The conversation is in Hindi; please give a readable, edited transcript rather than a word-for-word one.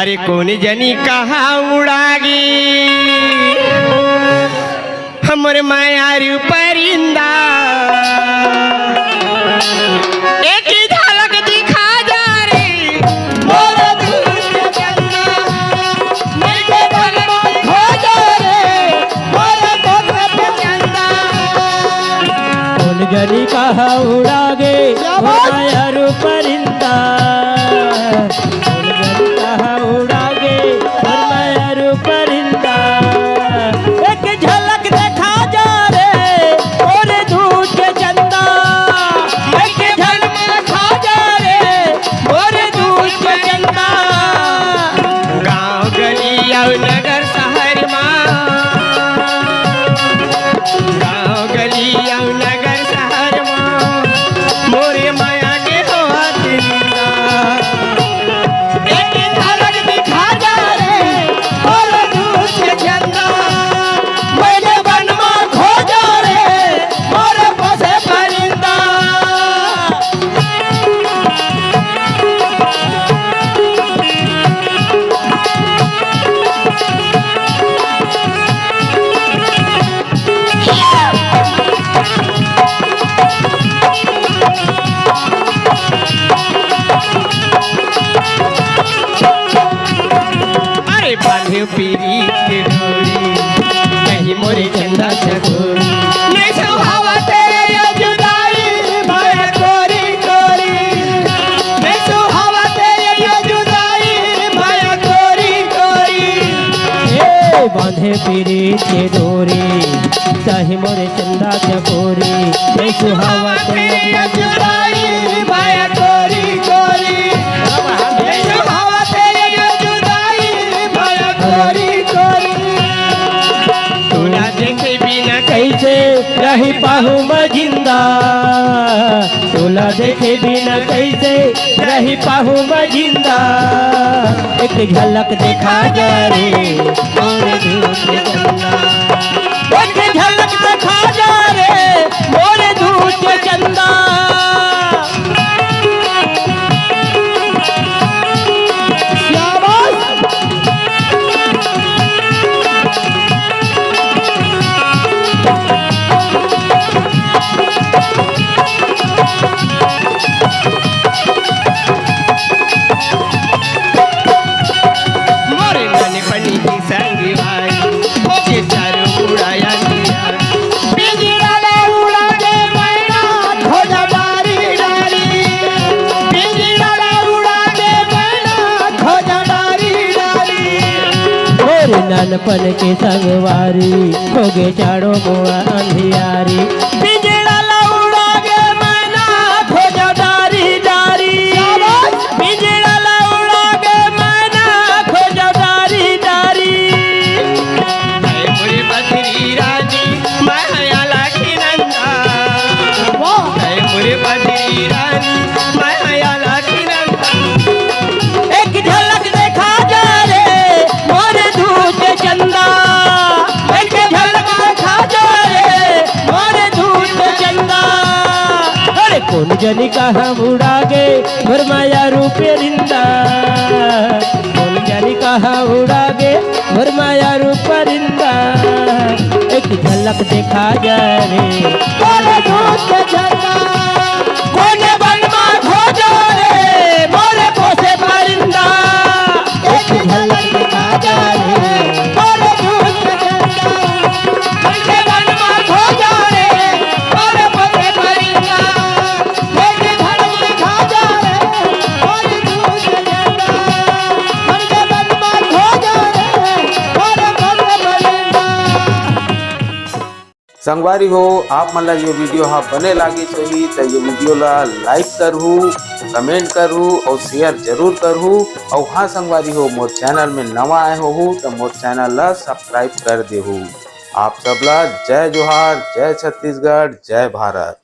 अरे कौन जनी कहाँ उड़ागी हमर मायारू परिंदा एक ही झलक दिखा जा रे मोर दूर के चंदा मेरे मन में खो जा रे मोर दूर के चंदा कौन जनी कहाँ उड़ागे मायारू परिंदा परिंदा एक झलक देखा जा रे और दूध के चंदा एक झलक देखा जा रे और दूध के चंदा गाँव गली और नगर शहर माँ गाँव गली और नगर शहर माँ मोरे माया के हवा जिंदा एक झलक दिखा जा रे और दूध के चंदा मेरे बन में खो जा रे मोरे बसे परिंदा अरे बांधे पीरी के डोरी कहीं मोरे चंदा चकोरी नहीं सुहावा तेरे ये जुदाई माया कोरी कोरी नहीं सुहावा तेरे ये जुदाई माया कोरी कोरी ए बांधे पीरी के डोरी चाहे मोरे चंदा चकोरी नहीं सुहावा तेरे ये जुदाई माया कोरी कोरी नहीं सुहावा तेरे ये जुदाई माया कोरी कोरी तोला देखे बिना कैसे रही पाहू मैं जिंदा तोला देखे बिना कैसे रही पाहू मैं जिंदा एक झलक देखा जा रे और दूध के चंदा एक झलक देखा जा रे और दूध के चंदा मोरे नन पनी की संगी भाई के चारों उड़ाया दिया बिजला उड़ा के मैना खोजा डारी डारी बिजला उड़ा के मैना खोजा डारी डारी और नानपन के संगवारी हो गे चारों मुआ अंधियारी पिंजड़ा उड़ा गे मैना खोजा डारी डारी पिंजड़ा उड़ा गे मैना खोजा डारी डारी है मुरे बदरी रानी माया लाखी नंदा है मुरे बदरी रानी माया लाखी नंदा एक झलक देखा जा रे मोर दूध के चंदा एक झलक देखा जा रे मोर दूध के चंदा अरे कौन जनी कहाँ उड़ा गे मोर माया रूपे रिंदा कौन जनी कहाँ उड़ा गे मोर माया रूप रिंदा एक झलक देखा जा रे मोर दूध के चंदा कौन बन में खो जा रे मोरे पोसे परिंदा एक झलक दिखा जा रे मोरे दूध के चंदा कौन बन में खो जा रे मोरे पोसे परिंदा एक झलक दिखा जा रे मोरे दूध के चंदा कौन बन में खो जा रे मोरे पोसे परिंदा। संगवारी हो आप मन ला ये वीडियो हाँ बने लागी चाहिए तो ये वीडियो ला लाइक करहू कमेंट करहू और शेयर जरूर करहू और हाँ संगवारी हो मोर चैनल में नवा आए हो तो मोर चैनल ला सब्सक्राइब कर देहू। आप सब ला जय जोहार, जय छत्तीसगढ़, जय भारत।